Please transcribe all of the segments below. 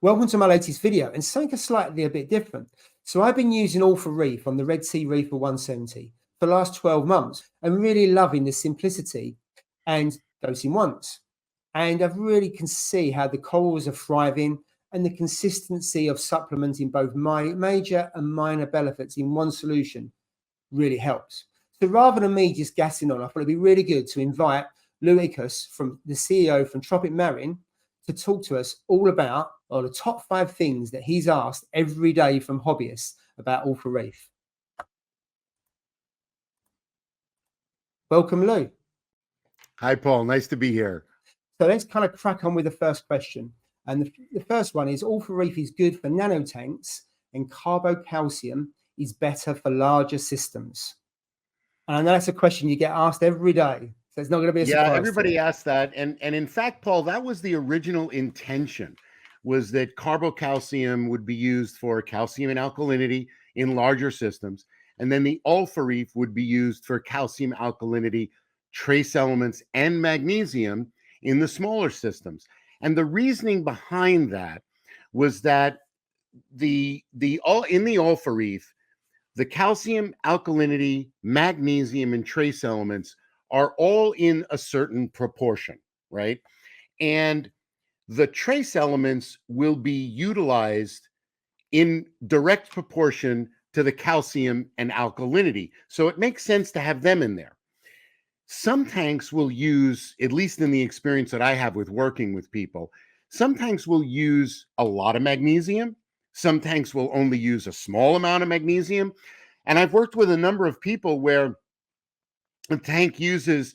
Welcome to my latest video, and something slightly a bit different. So I've been using Reef on the Red Sea Reefer 170 for the last 12 months and really loving the simplicity and dosing once. And I really can see how the corals are thriving, and the consistency of supplementing both my major and minor benefits in one solution really helps. So rather than me just gassing on, I thought it'd be really good to invite Lou Ekus, from the CEO from Tropic Marin, to talk to us all about the top 5 things that he's asked every day from hobbyists about Reef. Welcome, Lou. Hi, Paul. Nice to be here. So let's kind of crack on with the first question. And the first one is, Reef is good for nanotanks and carbocalcium is better for larger systems. And I know that's a question you get asked every day. So it's not going to be a surprise. Yeah, everybody asks that. And in fact, Paul, that was the original intention, was that carbocalcium would be used for calcium and alkalinity in larger systems. And then the Reef would be used for calcium, alkalinity, trace elements, and magnesium in the smaller systems. And the reasoning behind that was that in the Reef, the calcium, alkalinity, magnesium, and trace elements are all in a certain proportion, right? And the trace elements will be utilized in direct proportion to the calcium and alkalinity. So it makes sense to have them in there. Some tanks will use, at least in the experience that I have with working with people, some tanks will use a lot of magnesium. Some tanks will only use a small amount of magnesium. And I've worked with a number of people where a tank uses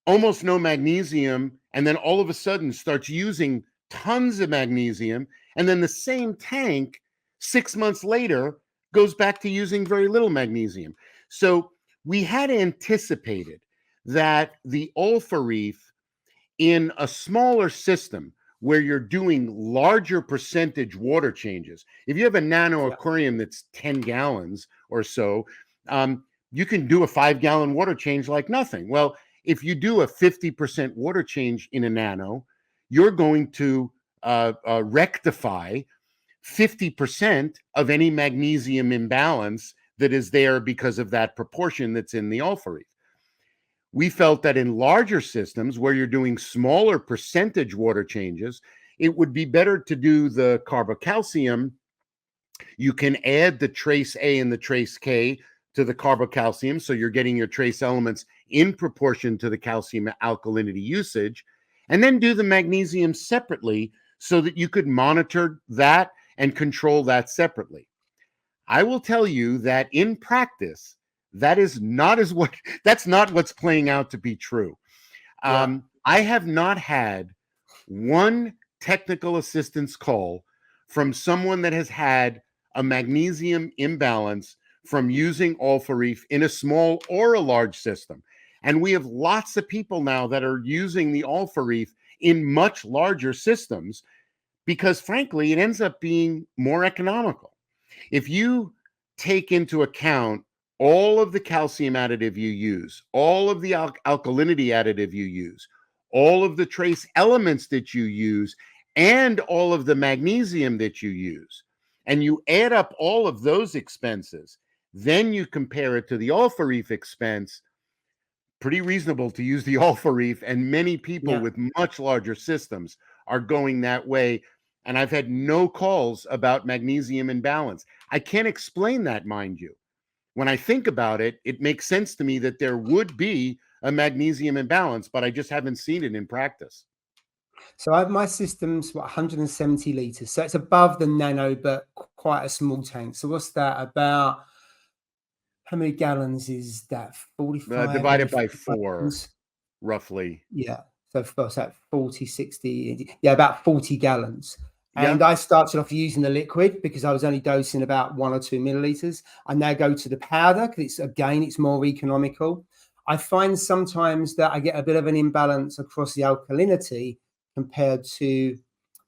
almost no magnesium and then all of a sudden starts using tons of magnesium. And then the same tank 6 months later goes back to using very little magnesium. So we had anticipated that the Reef in a smaller system where you're doing larger percentage water changes. If you have a nano aquarium that's 10 gallons or so, you can do a 5-gallon water change like nothing. Well, if you do a 50% water change in a nano, you're going to rectify 50% of any magnesium imbalance that is there because of that proportion that's in the Reef. We felt that in larger systems where you're doing smaller percentage water changes, it would be better to do the carbocalcium. You can add the trace A and the trace K to the carbocalcium, so you're getting your trace elements in proportion to the calcium alkalinity usage, and then do the magnesium separately so that you could monitor that and control that separately. I will tell you that in practice, that's not what's playing out to be true. I have not had one technical assistance call from someone that has had a magnesium imbalance from using Reef in a small or a large system. And we have lots of people now that are using the Reef in much larger systems because, frankly, it ends up being more economical. If you take into account all of the calcium additive you use, all of the alkalinity additive you use, all of the trace elements that you use, and all of the magnesium that you use, and you add up all of those expenses, then you compare it to the Reef expense, pretty reasonable to use the Reef, and many people with much larger systems are going that way. And I've had no calls about magnesium imbalance. I can't explain that, mind you. When I think about it, it makes sense to me that there would be a magnesium imbalance, but I just haven't seen it in practice. So my system's 170 liters. So it's above the nano, but quite a small tank. So what's that about? How many gallons is that? 45? Divided by 4, roughly. Yeah. So what's that? 40, 60. Yeah, about 40 gallons. And I started off using the liquid because I was only dosing about 1 or 2 milliliters. I now go to the powder because it's more economical. I find sometimes that I get a bit of an imbalance across the alkalinity compared to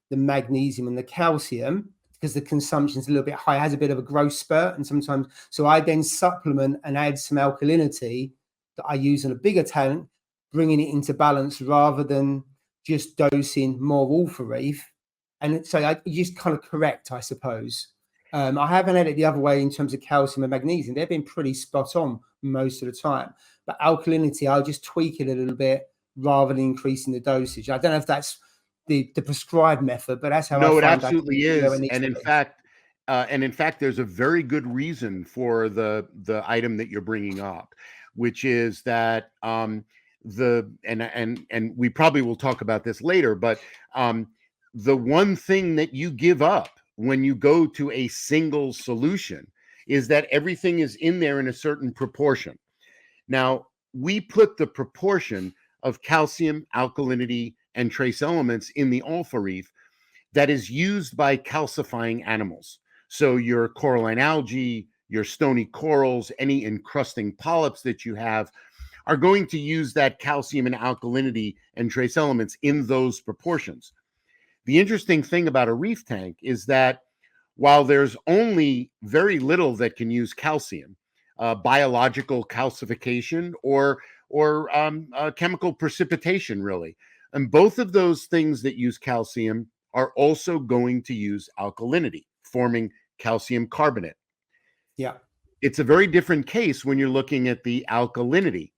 the magnesium and the calcium because the consumption is a little bit high. It has a bit of a growth spurt, and sometimes so I then supplement and add some alkalinity that I use in a bigger tank, bringing it into balance rather than just dosing more Reef And so I just kind of correct, I suppose. I haven't had it the other way in terms of calcium and magnesium. They've been pretty spot on most of the time. But alkalinity, I'll just tweak it a little bit rather than increasing the dosage. I don't know if that's the prescribed method, but that's how I No, it find I can absolutely get where it is. needs And to in be. fact, there's a very good reason for the item that you're bringing up, which is that and we probably will talk about this later, but the one thing that you give up when you go to a single solution is that everything is in there in a certain proportion. Now, we put the proportion of calcium, alkalinity, and trace elements in the alpha reef that is used by calcifying animals. So your coralline algae, your stony corals, any encrusting polyps that you have are going to use that calcium and alkalinity and trace elements in those proportions. The interesting thing about a reef tank is that while there's only very little that can use calcium, biological calcification or chemical precipitation, really, and both of those things that use calcium are also going to use alkalinity, forming calcium carbonate. Yeah. It's a very different case when you're looking at the alkalinity.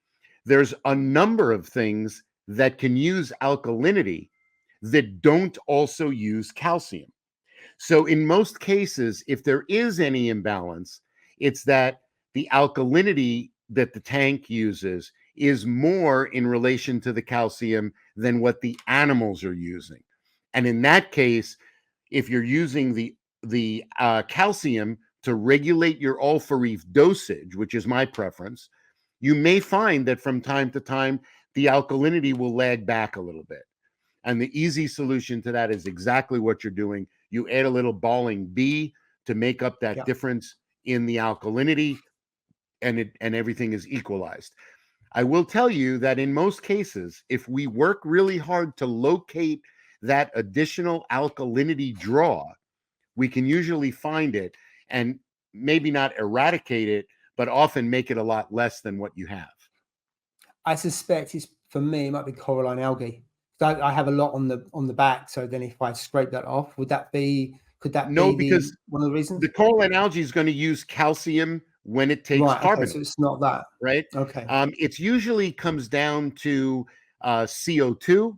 There's a number of things that can use alkalinity that don't also use calcium. So, in most cases, if there is any imbalance, it's that the alkalinity that the tank uses is more in relation to the calcium than what the animals are using. And in that case, if you're using the calcium to regulate your alpha reef dosage, which is my preference, you may find that from time to time the alkalinity will lag back a little bit. And the easy solution to that is exactly what you're doing. You add a little balling B to make up that difference in the alkalinity, and everything is equalized. I will tell you that in most cases, if we work really hard to locate that additional alkalinity draw, we can usually find it and maybe not eradicate it, but often make it a lot less than what you have. I suspect it's, for me, it might be coralline algae. So I have a lot on the back. So then if I scrape that off, could that be No, because one of the reasons? the coralline algae is going to use calcium when it takes Right. Okay. carbonate. So it's not that. Right? Okay. It's usually comes down to CO2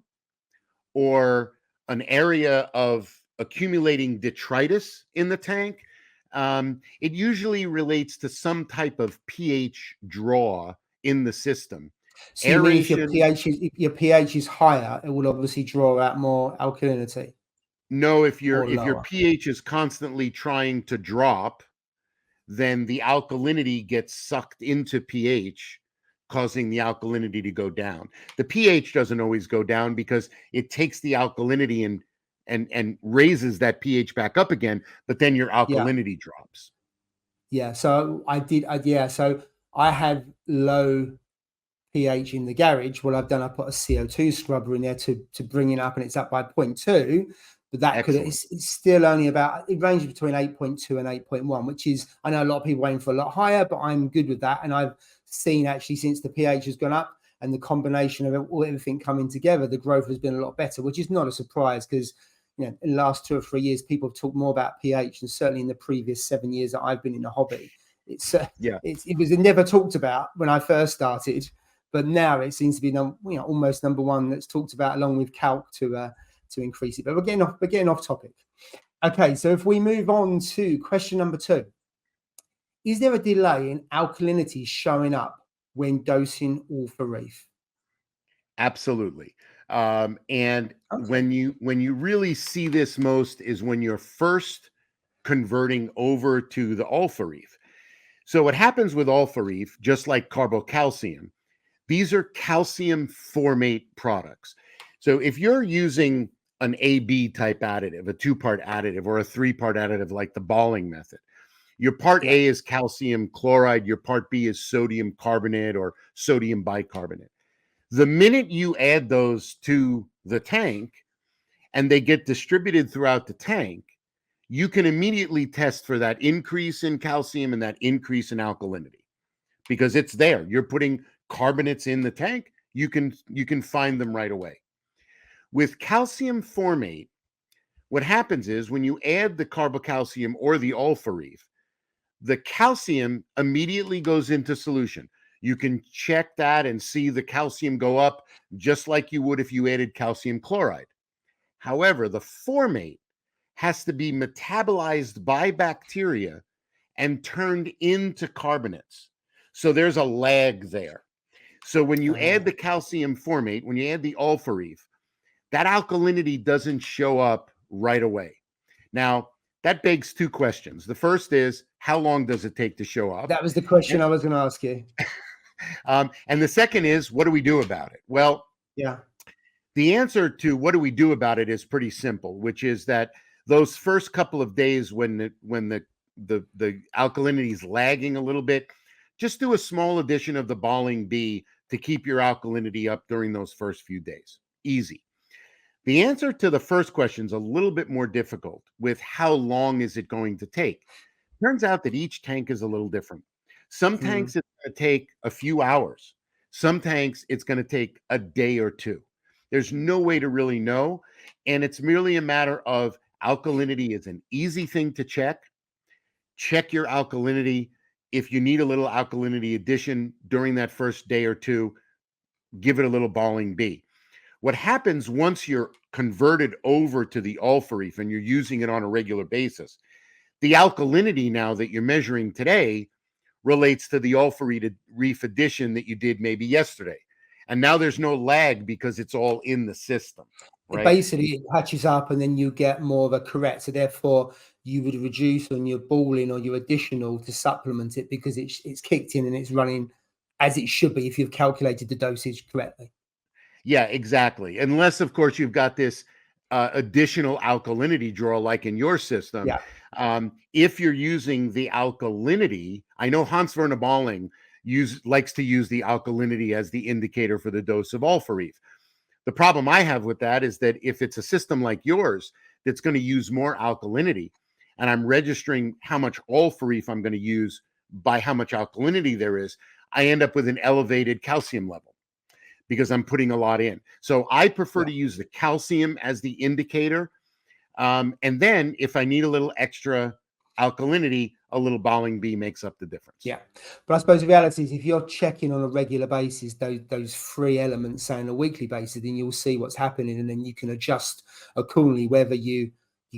or an area of accumulating detritus in the tank. It usually relates to some type of pH draw in the system. So you mean if your pH is higher, it will obviously draw out more alkalinity? No, if your Lower. pH is constantly trying to drop, then the alkalinity gets sucked into pH, causing the alkalinity to go down. The pH doesn't always go down because it takes the alkalinity and raises that pH back up again, but then your alkalinity drops. Yeah. So so I have low pH in the garage. What I've done, I put a CO2 scrubber in there to bring it up, and it's up by 0.2. But that it's still only it ranges between 8.2 and 8.1, which is, I know a lot of people aim for a lot higher, but I'm good with that. And I've seen actually since the pH has gone up and the combination of everything coming together, the growth has been a lot better, which is not a surprise because, in the last 2 or 3 years, people have talked more about pH, and certainly in the previous 7 years that I've been in the hobby, it was never talked about when I first started, but now it seems to be almost number one that's talked about along with calc to increase it. But we're getting off topic. Okay, so if we move on to question number 2, is there a delay in alkalinity showing up when dosing alpha reef? Absolutely. And when you really see this most is when you're first converting over to the alpha reef. So what happens with alpha reef, just like carbocalcium, these are calcium formate products. So if you're using an AB type additive, a 2-part additive, or a 3-part additive like the balling method, your part A is calcium chloride, your part B is sodium carbonate or sodium bicarbonate. The minute you add those to the tank and they get distributed throughout the tank, you can immediately test for that increase in calcium and that increase in alkalinity because it's there. You're putting carbonates in the tank, you can find them right away. With calcium formate, what happens is when you add the carbocalcium or the Reef, the calcium immediately goes into solution. You can check that and see the calcium go up just like you would if you added calcium chloride. However, the formate has to be metabolized by bacteria and turned into carbonates. So there's a lag there. So when you add the calcium formate, when you add the Reef, that alkalinity doesn't show up right away. Now, that begs two questions. The first is, how long does it take to show up? That was the question I was going to ask you. And the second is, what do we do about it? Well, yeah, the answer to what do we do about it is pretty simple, which is that those first couple of days when the alkalinity is lagging a little bit, just do a small addition of the balling B to keep your alkalinity up during those first few days. Easy. The answer to the first question is a little bit more difficult with how long is it going to take. Turns out that each tank is a little different. Some tanks it's going to take a few hours. Some tanks it's going to take a day or two. There's no way to really know. And it's merely a matter of alkalinity is an easy thing to check. Check your alkalinity. If you need a little alkalinity addition during that first day or two, give it a little balling B. What happens once you're converted over to the Reef and you're using it on a regular basis, the alkalinity now that you're measuring today relates to the Reef addition that you did maybe yesterday. And now there's no lag because it's all in the system. Right? Basically, it hatches up and then you get more of a correct. So therefore, you would reduce on your balling or your additional to supplement it because it's kicked in and it's running as it should be if you've calculated the dosage correctly. Yeah, exactly. Unless, of course, you've got this additional alkalinity draw like in your system. Yeah. If you're using the alkalinity, I know Hans Werner Balling likes to use the alkalinity as the indicator for the dose of Reef. The problem I have with that is that if it's a system like yours that's going to use more alkalinity, and I'm registering how much Reef I'm going to use by how much alkalinity there is, I end up with an elevated calcium level because I'm putting a lot in. So I prefer to use the calcium as the indicator. And then if I need a little extra alkalinity, a little balling B makes up the difference. Yeah. But I suppose the reality is if you're checking on a regular basis, those three elements, say on a weekly basis, then you'll see what's happening and then you can adjust accordingly, whether you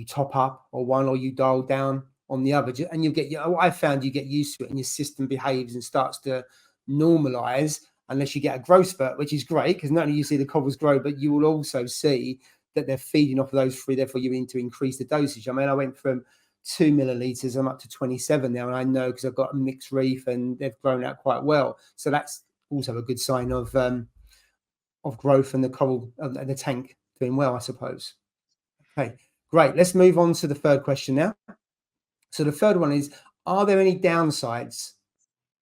top up on one or you dial down on the other. And you'll get, I found you get used to it and your system behaves and starts to normalize unless you get a growth spurt, which is great because not only you see the cobbles grow, but you will also see that they're feeding off of those three. Therefore, you need to increase the dosage. I mean, I went from 2 milliliters, I'm up to 27 now, and I know because I've got a mixed reef and they've grown out quite well. So that's also a good sign of growth and the coral and the tank doing well, I suppose. Okay, great. Let's move on to the third question now. So the third one is: are there any downsides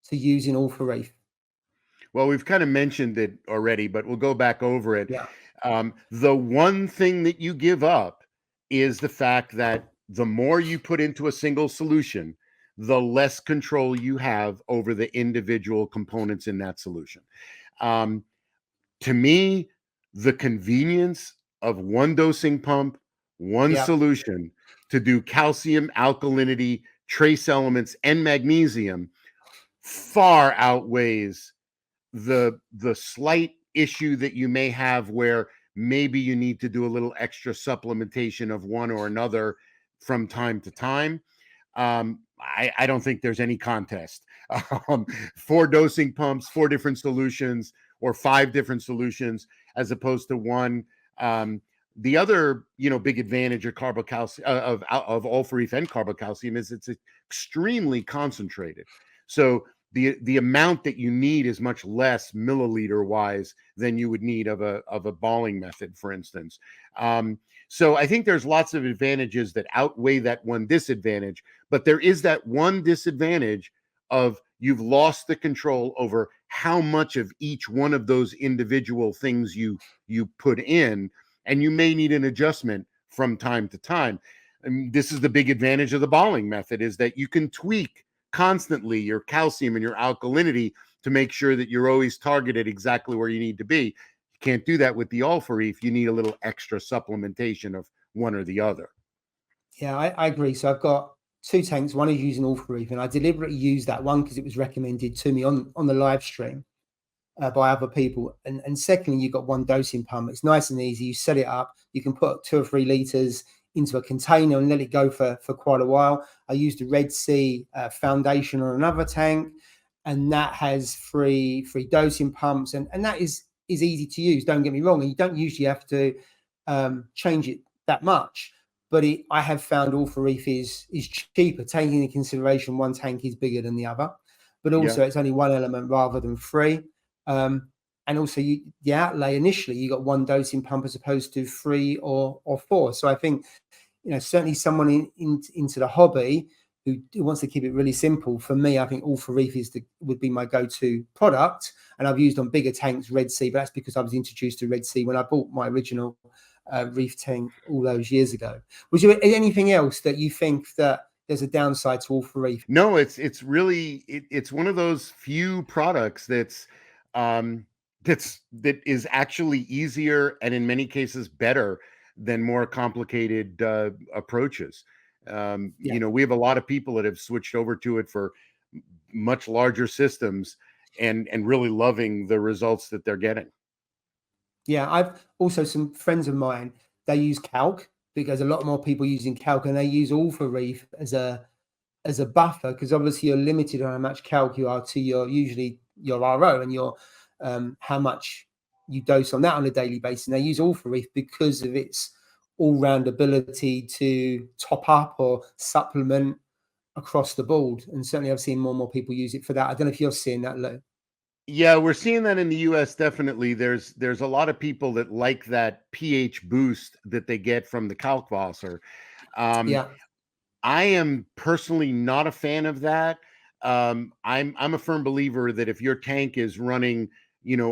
to using Reef? Well, we've kind of mentioned it already, but we'll go back over it. Yeah. The one thing that you give up is the fact that the more you put into a single solution, the less control you have over the individual components in that solution. To me, the convenience of one dosing pump, one solution to do calcium, alkalinity, trace elements, and magnesium far outweighs the slight issue that you may have where maybe you need to do a little extra supplementation of one or another from time to time. I don't think there's any contest. 4 dosing pumps, 4 different solutions, or 5 different solutions, as opposed to one. The other, big advantage of carbocalcium of Reef and carbocalcium is it's extremely concentrated. So the amount that you need is much less milliliter wise than you would need of a balling method, for instance. So I think there's lots of advantages that outweigh that one disadvantage, but there is that one disadvantage of you've lost the control over how much of each one of those individual things you put in, and you may need an adjustment from time to time. And this is the big advantage of the balling method, is that you can tweak constantly your calcium and your alkalinity to make sure that you're always targeted exactly where you need to be. You can't do that with the Reef. You need a little extra supplementation of one or the other. Yeah, I agree. So I've got 2 tanks. One is using Ultra Reef, and I deliberately used that one because it was recommended to me on the live stream by other people. And secondly, you've got one dosing pump. It's nice and easy. You set it up. You can put 2 or 3 liters into a container and let it go for quite a while. I used the Red Sea foundation on another tank, and that has three dosing pumps, and that is easy to use. Don't get me wrong, and you don't usually have to change it that much. But I have found Ultra Reef is cheaper, taking into consideration one tank is bigger than the other, but also it's only one element rather than 3. And also the outlay initially, you got 1 dosing pump as opposed to 3 or 4. So I think, certainly someone into the hobby who wants to keep it really simple. For me, I think Ultra Reef would be my go-to product. And I've used on bigger tanks Red Sea, but that's because I was introduced to Red Sea when I bought my original Reef tank all those years ago. Was there anything else that you think that there's a downside to Ultra Reef? No, it's really it's one of those few products that is actually easier and in many cases better than more complicated approaches. We have a lot of people that have switched over to it for much larger systems and really loving the results that they're getting. Yeah, I've also some friends of mine, they use calc because a lot more people using calc, and they use Ultra Reef as a buffer, because obviously you're limited on how much calc you are to usually your RO and your how much you dose on that on a daily basis. And they use Ultra Reef because of its all-round ability to top up or supplement across the board. And certainly I've seen more and more people use it for that. I don't know if you're seeing that, Lou. Yeah, we're seeing that in the US definitely. There's a lot of people that like that pH boost that they get from the Kalkwasser. Yeah. I am personally not a fan of that. I'm a firm believer that if your tank is running,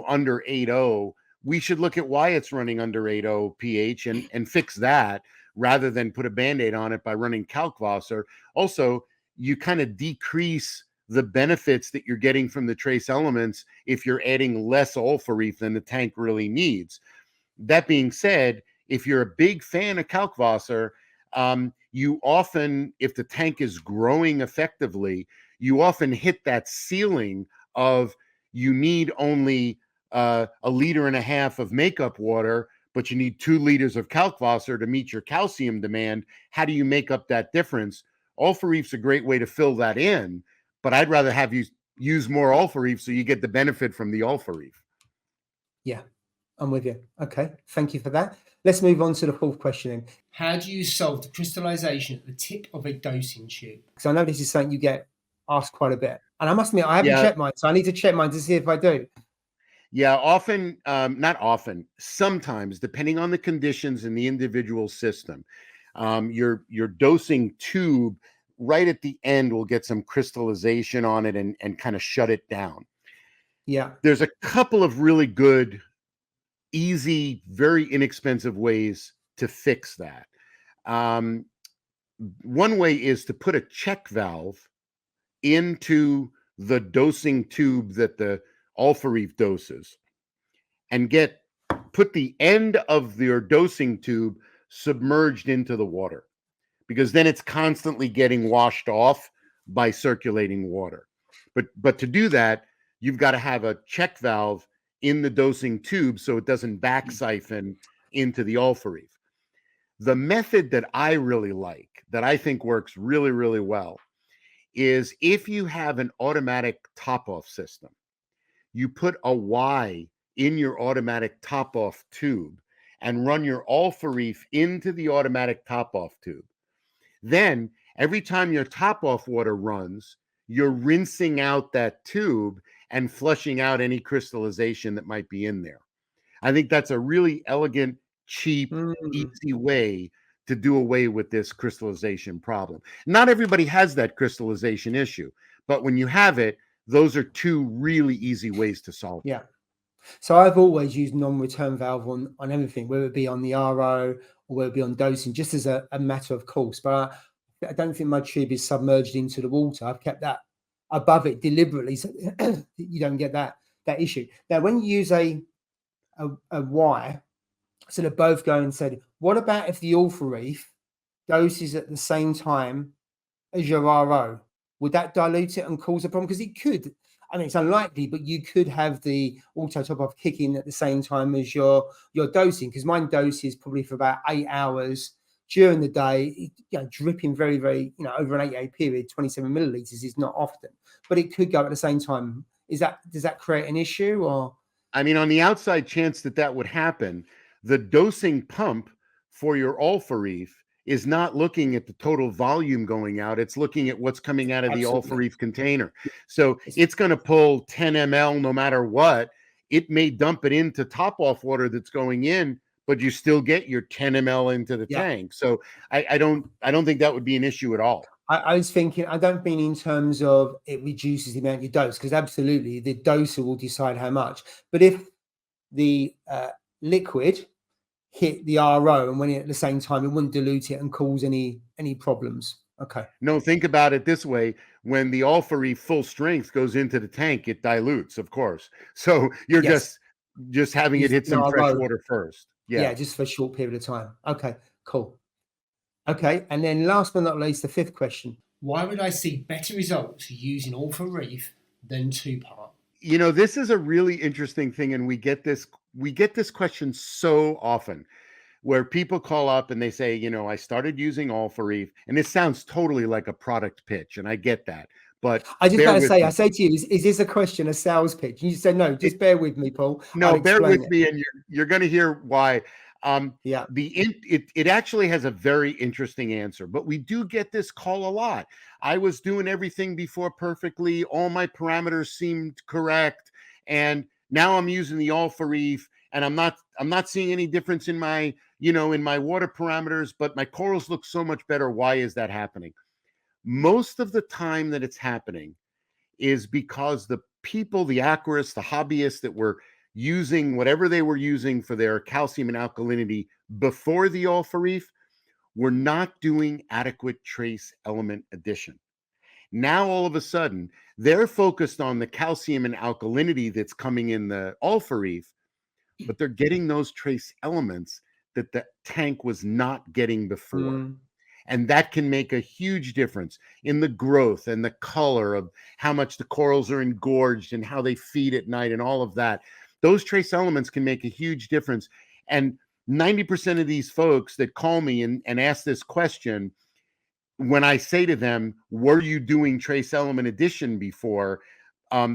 under 8.0, we should look at why it's running under 8.0 pH and fix that rather than put a band-aid on it by running Kalkwasser. Also, you kind of decrease the benefits that you're getting from the trace elements if you're adding less Ultra Reef than the tank really needs. That being said, if you're a big fan of Kalkwasser, you often, if the tank is growing effectively, you often hit that ceiling of you need only 1.5 liters of makeup water, but you need 2 liters of Kalkwasser to meet your calcium demand. How do you make up that difference? Ultra Reef's a great way to fill that in, but I'd rather have you use more Ultra Reef so you get the benefit from the Ultra Reef. Yeah, I'm with you. Okay, thank you for that. Let's move on to the 4th question then. How do you solve the crystallization at the tip of a dosing tube? Because I know this is something you get asked quite a bit. And I must admit, I haven't checked mine, so I need to check mine to see if I do. Yeah, often, not often, sometimes, depending on the conditions in the individual system, your dosing tube right at the end will get some crystallization on it and kind of shut it down. Yeah. There's a couple of really good, easy, very inexpensive ways to fix that. One way is to put a check valve into the dosing tube that the Ultra Reef doses and put the end of your dosing tube submerged into the water, because then it's constantly getting washed off by circulating water. But to do that, you've got to have a check valve in the dosing tube so it doesn't back siphon into the Ultra Reef. The method that I really like, that I think works really, really well, is if you have an automatic top-off system, you put a Y in your automatic top-off tube and run your Ultra Reef into the automatic top-off tube. Then every time your top-off water runs, you're rinsing out that tube and flushing out any crystallization that might be in there. I think that's a really elegant, cheap, easy way to do away with this crystallization problem. Not everybody has that crystallization issue, but when you have it, those are 2 really easy ways to solve it. Yeah. So I've always used non-return valve on everything, whether it be on the RO or whether it be on dosing, just as a matter of course. But I don't think my tube is submerged into the water. I've kept that above it deliberately so you don't get that issue. Now, when you use a Y, so they're both going and said, what about if the Ultra Reef doses at the same time as your RO, would that dilute it and cause a problem? Because it could. I mean, it's unlikely, but you could have the auto top off kicking at the same time as your dosing. Because mine doses probably for about 8 hours during the day, dripping very, very, over an 8-day period. 27 milliliters is not often, but it could go at the same time. Does that create an issue? Or I mean, on the outside chance that that would happen, the dosing pump for your Alpha Reef is not looking at the total volume going out. It's looking at what's coming out of the Alpha Reef container. So it's going to pull 10 ml no matter what. It may dump it into top off water that's going in, but you still get your 10 ml into the tank. So I don't think that would be an issue at all. I was thinking, I don't mean in terms of it reduces the amount you dose, because absolutely the doser will decide how much. But if the liquid hit the RO and went in at the same time, it wouldn't dilute it and cause any problems. Okay. No, think about it this way. When the Alpha Reef full strength goes into the tank, it dilutes, of course. So you're just having it hit some fresh water first. Yeah, just for a short period of time. Okay, cool. Okay, and then last but not least, the fifth question. Why would I see better results using Alpha Reef than 2-part? This is a really interesting thing, and we get this question so often, where people call up and they say, I started using Alpha Reef, and this sounds totally like a product pitch, and I get that. But I just gotta say, I say to you, is this a question, a sales pitch? And you say, no, just bear with me, Paul. No, bear with me, and you're going to hear why. It actually has a very interesting answer, but we do get this call a lot. I was doing everything before perfectly. All my parameters seemed correct. And now I'm using the Alpha Reef, and I'm not seeing any difference in my, in my water parameters, but my corals look so much better. Why is that happening? Most of the time that it's happening is because the people, the aquarists, the hobbyists that were using whatever they were using for their calcium and alkalinity before the Alpha Reef were not doing adequate trace element addition. Now, all of a sudden, they're focused on the calcium and alkalinity that's coming in the Alpha Reef, but they're getting those trace elements that the tank was not getting before. And that can make a huge difference in the growth and the color of how much the corals are engorged and how they feed at night and all of that. Those trace elements can make a huge difference. And 90% of these folks that call me and ask this question, when I say to them, were you doing trace element addition before?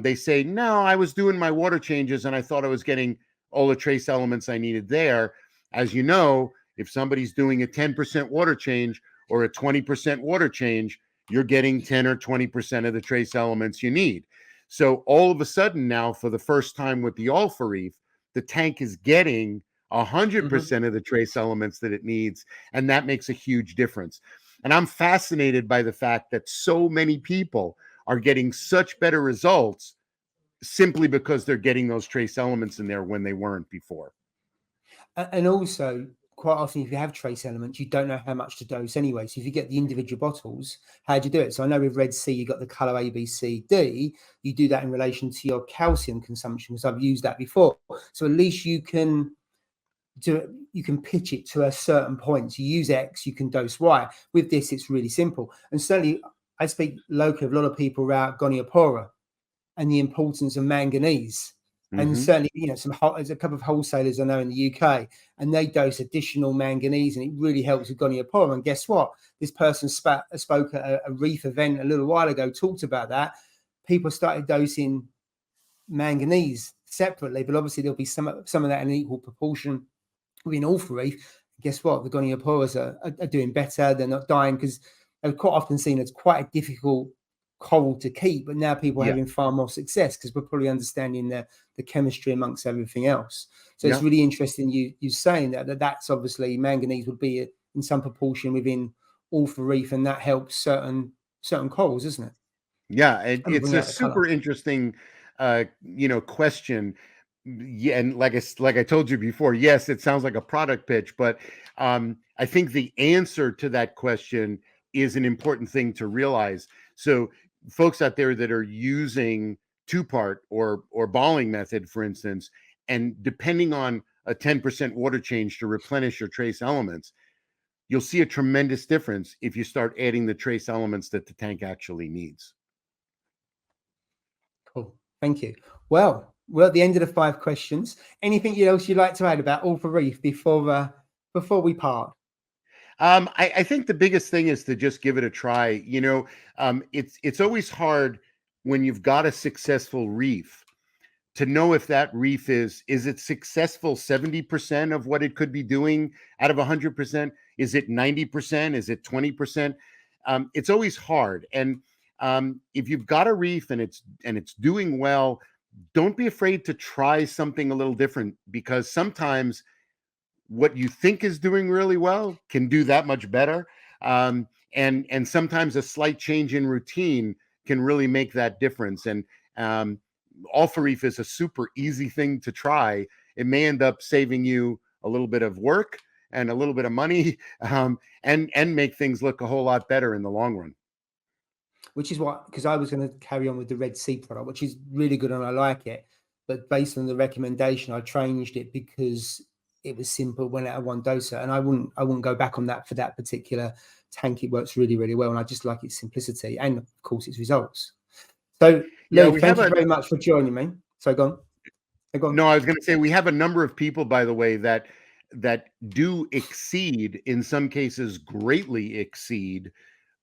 They say, no, I was doing my water changes and I thought I was getting all the trace elements I needed there. As you know, if somebody's doing a 10% water change or a 20% water change, you're getting 10 or 20% of the trace elements you need. So all of a sudden now, for the first time with the Alpha Reef, the tank is getting 100% of the trace elements that it needs, and that makes a huge difference. And I'm fascinated by the fact that so many people are getting such better results simply because they're getting those trace elements in there when they weren't before. And also, quite often, if you have trace elements, you don't know how much to dose anyway. So if you get the individual bottles, how do you do it? So I know with Red Sea, you got the color A, B, C, D. You do that in relation to your calcium consumption, because I've used that before. So at least you can pitch it to a certain point. So you use X, you can dose Y. With this, it's really simple. And certainly, I speak locally with a lot of people about Goniopora and the importance of manganese. And certainly, there's a couple of wholesalers I know in the UK, and they dose additional manganese, and it really helps with Goniopora. And guess what? This person spoke at a Reef event a little while ago, talked about that. People started dosing manganese separately, but obviously there'll be some of that in equal proportion within Alpha Reef. Guess what? The Gonioporas are doing better. They're not dying, because they're quite often seen as quite a difficult coral to keep, but now people are having far more success because we're probably understanding the chemistry amongst everything else. So it's really interesting you saying that's obviously manganese would be in some proportion within Alpha Reef, and that helps certain corals, isn't it? Yeah, it's a super interesting question. Yeah, and like I told you before, yes, it sounds like a product pitch, but I think the answer to that question is an important thing to realize. So folks out there that are using 2-part or balling method, for instance, and depending on a 10% water change to replenish your trace elements, you'll see a tremendous difference if you start adding the trace elements that the tank actually needs. Cool. Thank you. Well, we're at the end of the 5 questions. Anything else you'd like to add about All for Reef before we part? I think the biggest thing is to just give it a try. You know, it's always hard when you've got a successful reef to know if that reef is it successful 70% of what it could be doing out of 100%? Is it 90%? Is it 20%? It's always hard. And if you've got a reef and it's doing well, don't be afraid to try something a little different, because sometimes what you think is doing really well can do that much better. And sometimes a slight change in routine can really make that difference. And All for Reef is a super easy thing to try. It may end up saving you a little bit of work and a little bit of money, and make things look a whole lot better in the long run. Which is what, because I was going to carry on with the Red Sea product, which is really good and I like it. But based on the recommendation, I changed it because it was simple, went out of 1 doser, and I wouldn't go back on that for that particular tank. It works really, really well, and I just like its simplicity and, of course, its results. So, Lou, thank you very much for joining me. So, go on. No, I was going to say we have a number of people, by the way, that do exceed, in some cases, greatly exceed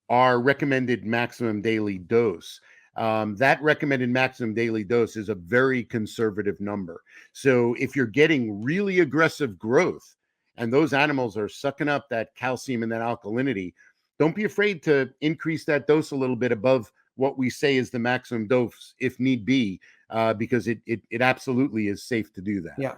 our recommended maximum daily dose. That recommended maximum daily dose is a very conservative number. So if you're getting really aggressive growth and those animals are sucking up that calcium and that alkalinity, don't be afraid to increase that dose a little bit above what we say is the maximum dose if need be, because it absolutely is safe to do that. Yeah.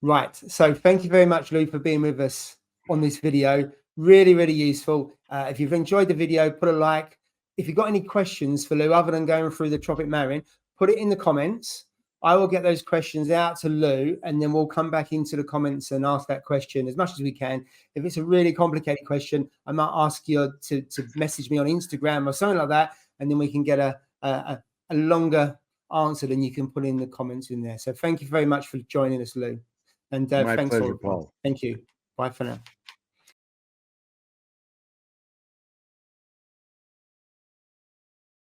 Right. So thank you very much, Lou, for being with us on this video. Really, really useful. If you've enjoyed the video, put a like. If you've got any questions for Lou other than going through the Tropic Marin, put it in the comments. I will get those questions out to Lou, and then we'll come back into the comments and ask that question as much as we can. If it's a really complicated question, I might ask you to message me on Instagram or something like that, and then we can get a longer answer than you can put in the comments in there. So thank you very much for joining us, Lou. And My thanks pleasure, for Paul. Thank you. Bye for now.